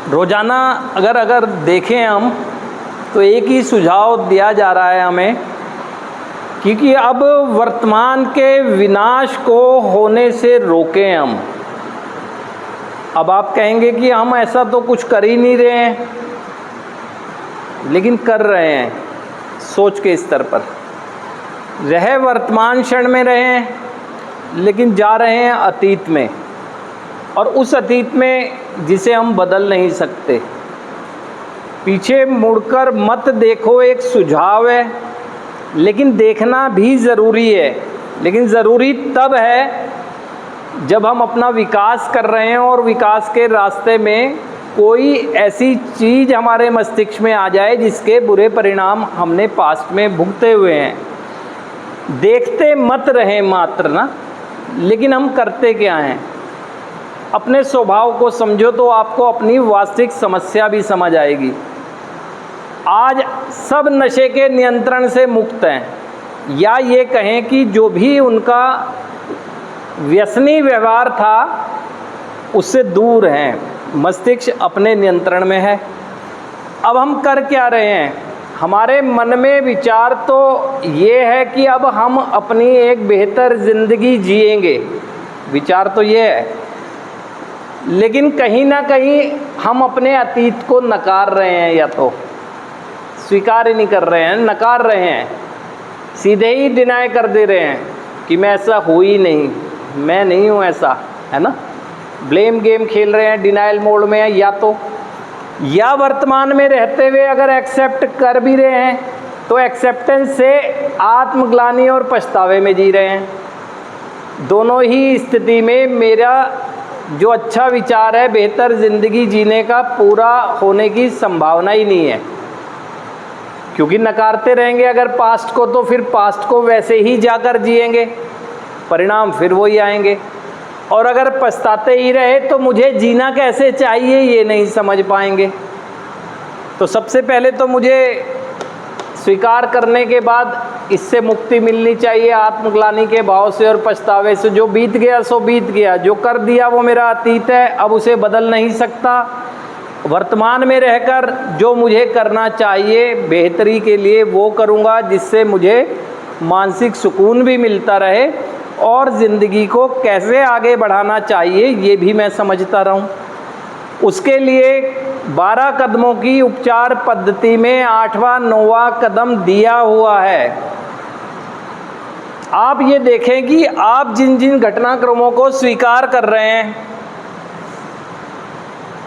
रोज़ाना अगर देखें हम तो एक ही सुझाव दिया जा रहा है हमें, क्योंकि अब वर्तमान के विनाश को होने से रोकें हम। अब आप कहेंगे कि हम ऐसा तो कुछ कर ही नहीं रहे हैं, लेकिन कर रहे हैं सोच के स्तर पर। रहे वर्तमान क्षण में रहें, लेकिन जा रहे हैं अतीत में, और उस अतीत में जिसे हम बदल नहीं सकते। पीछे मुड़कर मत देखो एक सुझाव है, लेकिन देखना भी ज़रूरी है। लेकिन ज़रूरी तब है जब हम अपना विकास कर रहे हैं और विकास के रास्ते में कोई ऐसी चीज़ हमारे मस्तिष्क में आ जाए जिसके बुरे परिणाम हमने पास्ट में भुगते हुए हैं। देखते मत रहें मात्र ना, लेकिन हम करते क्या हैं। अपने स्वभाव को समझो तो आपको अपनी वास्तविक समस्या भी समझ आएगी। आज सब नशे के नियंत्रण से मुक्त हैं, या ये कहें कि जो भी उनका व्यसनी व्यवहार था उससे दूर हैं, मस्तिष्क अपने नियंत्रण में है। अब हम कर क्या रहे हैं? हमारे मन में विचार तो ये है कि अब हम अपनी एक बेहतर ज़िंदगी जिएंगे, विचार तो ये है, लेकिन कहीं ना कहीं हम अपने अतीत को नकार रहे हैं, या तो स्वीकार ही नहीं कर रहे हैं, नकार रहे हैं, सीधे ही डिनाई कर दे रहे हैं कि मैं ऐसा हूँ ही नहीं, मैं नहीं हूँ ऐसा, है ना। ब्लेम गेम खेल रहे हैं, डिनाइल मोड में है, या वर्तमान में रहते हुए अगर एक्सेप्ट कर भी रहे हैं तो एक्सेप्टेंस से आत्मग्लानि और पछतावे में जी रहे हैं। दोनों ही स्थिति में मेरा जो अच्छा विचार है बेहतर ज़िंदगी जीने का पूरा होने की संभावना ही नहीं है, क्योंकि नकारते रहेंगे अगर पास्ट को, तो फिर पास्ट को वैसे ही जाकर जिएंगे, परिणाम फिर वही आएंगे। और अगर पछताते ही रहे तो मुझे जीना कैसे चाहिए ये नहीं समझ पाएंगे। तो सबसे पहले तो मुझे स्वीकार करने के बाद इससे मुक्ति मिलनी चाहिए, आत्मग्लानि के भाव से और पछतावे से। जो बीत गया सो बीत गया, जो कर दिया वो मेरा अतीत है, अब उसे बदल नहीं सकता। वर्तमान में रहकर जो मुझे करना चाहिए बेहतरी के लिए वो करूँगा, जिससे मुझे मानसिक सुकून भी मिलता रहे, और ज़िंदगी को कैसे आगे बढ़ाना चाहिए ये भी मैं समझता रहूं। उसके लिए 12 कदमों की उपचार पद्धति में 8वां 9वां कदम दिया हुआ है। आप ये देखें कि आप जिन जिन घटनाक्रमों को स्वीकार कर रहे हैं